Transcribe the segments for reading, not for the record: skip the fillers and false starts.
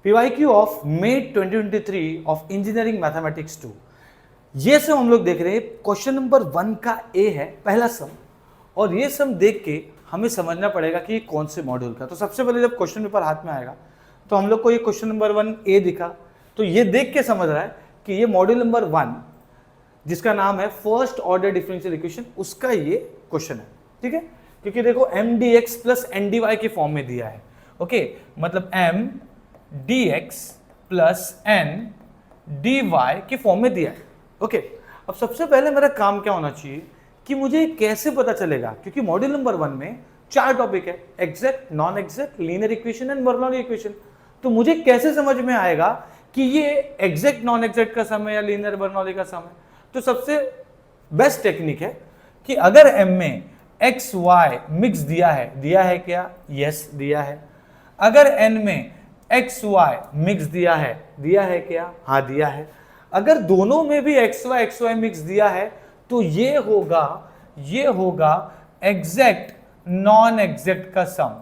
PYQ of May 2023 of engineering mathematics 2। ये सम हम लोग देख रहे हैं, क्वेश्चन नंबर 1 का ए है पहला सम, और ये सम देख के हमें समझना पड़ेगा कि कौन से मॉड्यूल का। तो सबसे पहले जब क्वेश्चन पेपर हाथ में आएगा तो हम लोग को ये क्वेश्चन नंबर 1 ए दिखा, तो ये देख के समझ रहा है कि ये मॉड्यूल नंबर 1 जिसका नाम है फर्स्ट ऑर्डर डिफरेंशियल इक्वेशन, उसका ये क्वेश्चन है। ठीक है, क्योंकि देखो mdx प्लस ndy के फॉर्म में दिया है। ओके, मतलब mdx प्लस ndy के फॉर्म में दिया है। ओके, अब सबसे पहले मेरा काम क्या होना चाहिए कि मुझे कैसे पता चलेगा, क्योंकि मॉड्यूल नंबर 1 में 4 टॉपिक है, exact, non exact, linear equation and Bernoulli equation. तो मुझे कैसे समझ में आएगा कि ये एग्जैक्ट नॉन एग्जैक्ट का सम है या लीनियर बर्नौली का सम है। तो सबसे बेस्ट टेक्निक है कि अगर m में x y मिक्स दिया है क्या? यस दिया है। अगर n में x y मिक्स दिया है क्या? हाँ दिया है। अगर दोनों में भी x y मिक्स दिया है तो ये होगा एग्जैक्ट नॉन एग्जैक्ट का सम।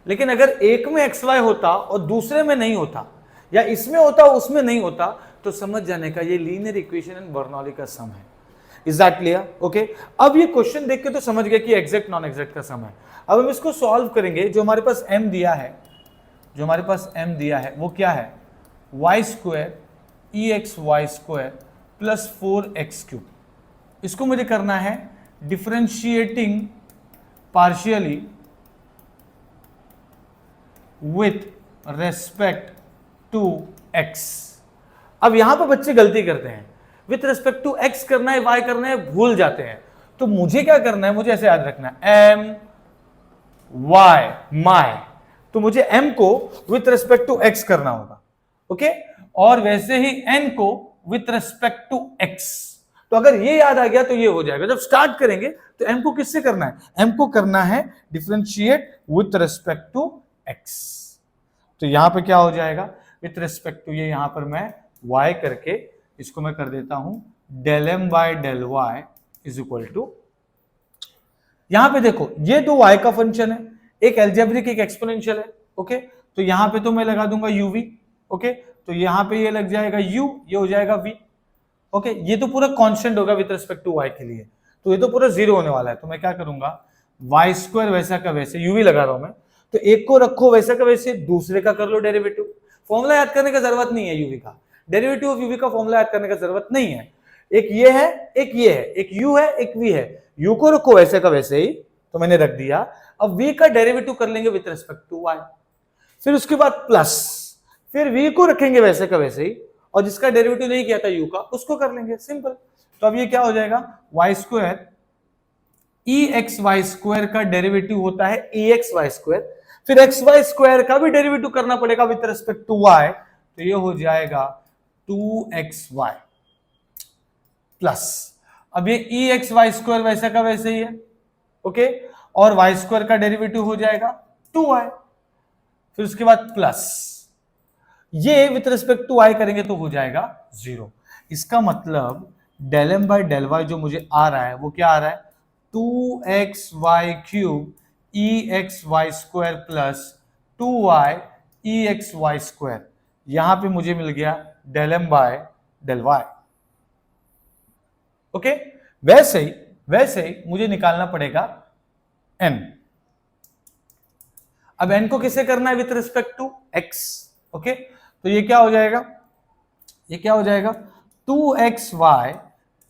लेकिन अगर एक में एक्स वाई होता और दूसरे में नहीं होता, या इसमें होता उसमें नहीं होता, तो समझ जाने का ये लीनियर इक्वेशन एंड बर्नौली का सम है। Is that clear? ओके, अब ये क्वेश्चन देख के तो समझ गए कि एग्जैक्ट नॉन एग्जैक्ट का सम है। अब हम इसको सॉल्व करेंगे। जो हमारे पास m दिया है वो क्या है? y square EXY square plus 4x3। इसको मुझे करना है differentiating partially with respect to x। अब यहां पर बच्चे गलती करते हैं, विथ रेस्पेक्ट टू x करना है, y करना है, भूल जाते हैं। तो मुझे क्या करना है, मुझे ऐसे याद रखना है m y माय, तो मुझे m को विथ रेस्पेक्ट टू x करना होगा। ओके, और वैसे ही n को विथ रेस्पेक्ट टू x। तो अगर ये याद आ गया तो ये हो जाएगा। जब स्टार्ट करेंगे तो m को किससे करना है? m को करना है differentiate with respect to x। तो यहां पे क्या हो जाएगा? विथ रेस्पेक्ट टू ये यहां पर मैं y करके इसको मैं कर देता हूं del m by del y is equal to, यहां पे देखो ये दो y का फंक्शन है, एक एल्जेब्रिक एक एक्सपोनेंशियल है। ओके, तो यहां पे तो मैं लगा दूंगा uv। ओके, तो यहां पे ये लग जाएगा u, ये हो जाएगा v। ओके, ये तो पूरा कांस्टेंट होगा विथ रिस्पेक्ट टू y के लिए, तो ये तो पूरा जीरो होने वाला है। तो मैं क्या करूंगा, y स्क्वायर वैसा का वैसे, uv लगा रहा हूं मैं, तो एक को रखो वैसा का वैसे, दूसरे का कर लो डेरिवेटिव। फॉर्मूला याद करने का जरूरत नहीं है uv का, डेरिवेटिव ऑफ uv का फॉर्मूला याद करने का जरूरत नहीं है। एक ये है, एक ये है, एक u है, एक v है। u को रखो वैसे का वैसे ही, तो मैंने रख दिया। अब v का डेरिवेटिव कर लेंगे विथ रिस्पेक्ट टू y, फिर उसके बाद प्लस, फिर v को रखेंगे वैसे का वैसे ही, और जिसका डेरिवेटिव नहीं किया था u का, उसको कर लेंगे, सिंपल। तो अब ये क्या हो जाएगा, y स्क्वायर EXY स्क्वायर का डेरिवेटिव होता है EXY स्क्वायर, फिर XY स्क्वायर का भी डेरिवेटिव करना पड़ेगा विथ रिस्पेक्ट टू y, तो ये हो जाएगा 2xy प्लस, अब ये EXY स्क्वायर वैसा का वैसे ही है। ओके, और y स्क्वायर का डेरिवेटिव हो जाएगा 2y, फिर उसके बाद प्लस, ये विथ रिस्पेक्ट टू y करेंगे तो हो जाएगा 0। इसका मतलब del m by del y जो मुझे आ रहा है वो क्या आ रहा है, 2xy cube EXY square plus 2y EXY square. यहां पे मुझे मिल गया del m by del y। Okay, वैसे ही मुझे निकालना पड़ेगा n। अब n को किसे करना है, with respect to x। Okay, तो ये क्या हो जाएगा, 2xy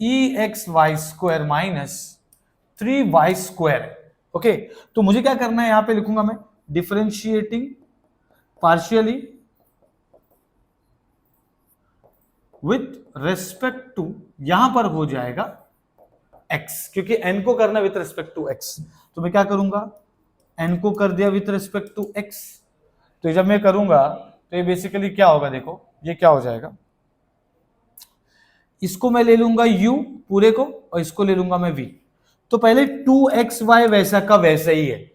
EXY square minus 3y square. Okay, तो मुझे क्या करना है, यहां पे लिखूंगा मैं differentiating partially with respect to, यहां पर हो जाएगा x, क्योंकि n को करना विथ रेस्पेक्ट टू x। तो मैं क्या करूंगा, n को कर दिया विथ रेस्पेक्ट टू x, तो जब मैं करूंगा तो ये बेसिकली क्या होगा, देखो ये क्या हो जाएगा, इसको मैं ले लूंगा u पूरे को, और इसको ले लूंगा मैं v। तो पहले 2xy वैसा का वैसा ही है,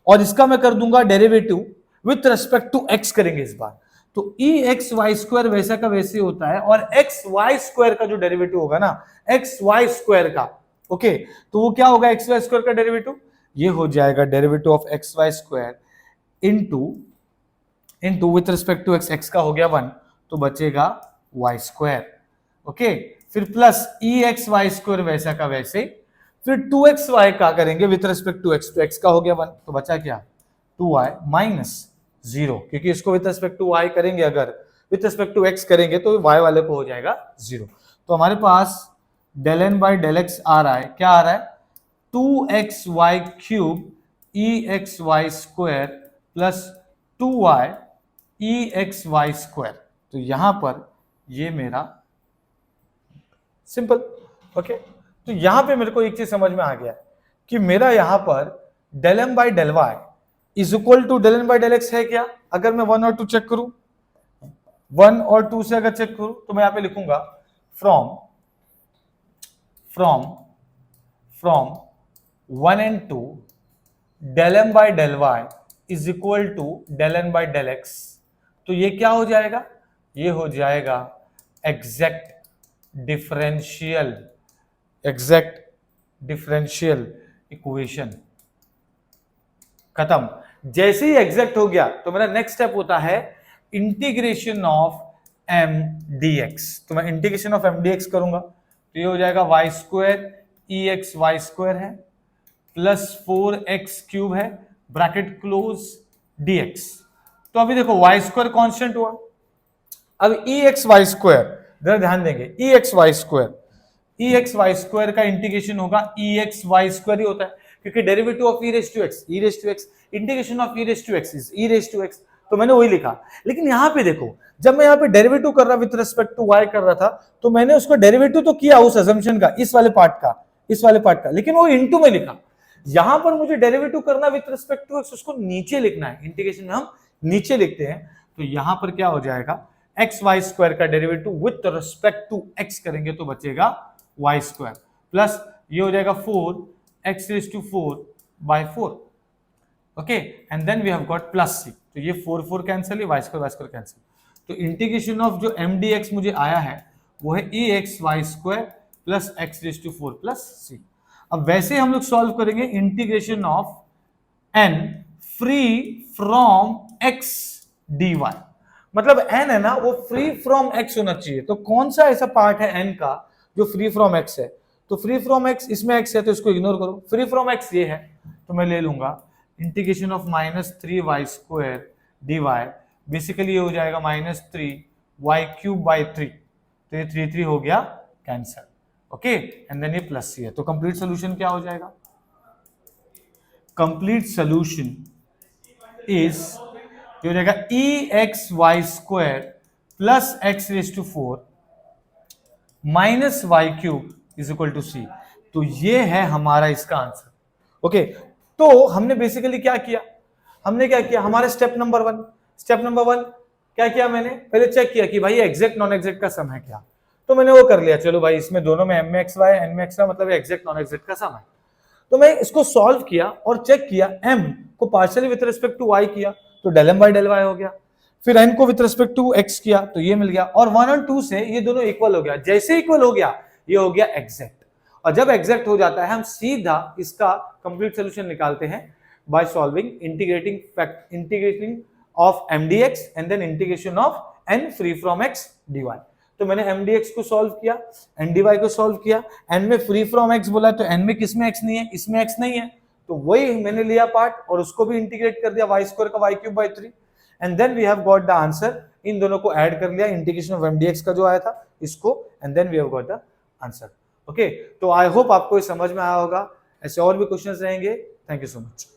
और इसका मैं कर दूंगा derivative with respect to x करेंगे इस बार। तो EXY स्क्वायर वैसा का वैसे होता है, और XY स्क्वायर का जो डेरिवेटिव होगा ना, XY स्क्वायर का, ओके, तो वो क्या होगा, XY स्क्वायर का डेरिवेटिव, ये हो जाएगा derivative of x Y square into with respect to x, x का हो गया 1 तो बचेगा वाई स्क्वायर। ओके, फिर plus e x Y square वैसा का वैसे, फिर 2xy का करेंगे विथ रिस्पेक्ट टू एक्स, तो एक्स का हो गया 1 तो बचा क्या 2y माइनस 0, क्योंकि इसको विथ रिस्पेक्ट टू y करेंगे, अगर विथ रिस्पेक्ट टू x करेंगे तो y वाले को हो जाएगा 0। तो हमारे पास del N by del X आ रहा है, क्या आ रहा है 2xy cube E x Y square plus 2y E x Y square. तो यहां पर ये मेरा सिंपल। ओके, तो यहां पे मेरे को एक चीज समझ में आ गया कि मेरा यहां पर del m by del y is equal to del N by del x है क्या। अगर मैं 1 और 2 चेक करूं, 1 और 2 से अगर चेक करूं तो मैं यहां पे लिखूंगा from 1 and 2 del m by del y is equal to del N by del x. तो ये क्या हो जाएगा, ये हो जाएगा एग्जैक्ट डिफरेंशियल इक्वेशन। खत्म। जैसे ही एग्जैक्ट हो गया तो मेरा नेक्स्ट स्टेप होता है integration of m D x. तो मैं integration of m D x करूंगा तो ये हो जाएगा y square e x Y square है प्लस 4x क्यूब है ब्रैकेट क्लोज dx। तो अभी देखो वाई स्क्वायर कॉन्स्टेंट हुआ, अब ई एक्स वाई स्क्वायर, जरा ध्यान देंगे, ई एक्स वाई स्क्वायर का इंटीग्रेशन होगा ई एक्स वाई स्क्वायर ही होता है, क्योंकि derivative of e raise to x integration of e raise to x is e raise to x, तो मैंने वही लिखा। लेकिन यहां पे देखो, जब मैं यहां पे डेरिवेटिव कर रहा विद रिस्पेक्ट टू वाई कर रहा था, तो मैंने उसको डेरिवेटिव तो किया उस अजम्पशन का, इस वाले पार्ट का, लेकिन वो इनटू में लिखा। यहां पर मुझे डेरिवेटिव करना विद रिस्पेक्ट टू एक्स, उसको नीचे लिखना है, इंटीग्रेशन में हम नीचे लिखते हैं। तो यहां पर क्या हो जाएगा, एक्स वाई स्क्वायर का derivative with respect to x करेंगे तो बचेगा वाई स्क्वायर प्लस ये हो जाएगा 4x raise to 4 by 4। Okay, and then we have got plus C, तो ये 4 कैंसिल, वाई स्क्वायर कैंसिल। तो इंटीग्रेशन ऑफ जो एम डी एक्स मुझे आया है वो है E x Y square plus X raise to 4 plus C. अब वैसे हम लोग सॉल्व करेंगे integration of n free from x dy, मतलब n है ना वो फ्री फ्रॉम x होना चाहिए। तो कौन सा ऐसा पार्ट है n का जो फ्री फ्रॉम x है, तो फ्री फ्रॉम x, इसमें x है तो इसको इग्नोर करो, फ्री फ्रॉम x ये है, तो मैं ले लूंगा integration of -3y square dy, basically ये हो जाएगा -3y क्यूब बाई 3, तो ये 3 हो गया कैंसिल। ओके, एंड देन ये प्लस सी है, तो कंप्लीट सोल्यूशन क्या हो जाएगा, कंप्लीट सोल्यूशन इज ये हो जाएगा E x Y square plus X raise to 4 minus Y cube is equal to C. तो ये है हमारा इसका आंसर। ओके, तो हमने बेसिकली क्या किया, हमारा स्टेप नंबर वन क्या किया, मैंने पहले चेक किया कि भाई एग्जैक्ट नॉन एग्जैक्ट का सम है क्या, तो मैंने वो कर लिया। चलो भाई इसमें दोनों में एम एक्स वाई एन में एक्स वाई मतलब एग्जैक्ट नॉन एग्जैक्ट का सम है, तो मैं इसको सॉल्व किया और चेक किया, m को partially with respect to y किया तो del m by del y हो गया, फिर n को विद रिस्पेक्ट टू x किया तो ये मिल गया, और 1 और 2 से ये दोनों इक्वल हो गया। जैसे इक्वल हो गया ये हो गया एग्जैक्ट, और जब एग्जैक्ट हो जाता है हम सीधा इसका कंप्लीट सोल्यूशन निकालते हैं by solving integrating of mdx and then integration of n free from x dy। तो मैंने mdx को सॉल्व किया, ndy को सॉल्व किया, n में फ्री फ्रॉम x बोला तो n में किसमें x नहीं है, इसमें x नहीं है, तो वही मैंने लिया पार्ट और उसको भी इंटीग्रेट कर दिया y स्क्वायर का y cube by 3, and then we have got the answer. इन दोनों को ऐड कर लिया, इंटीग्रेशन ऑफ mdx का जो आया था इसको, and then we have got the answer. Okay, तो आई होप आपको ये समझ में आया होगा। ऐसे और भी क्वेश्चंस रहेंगे। Thank you so much.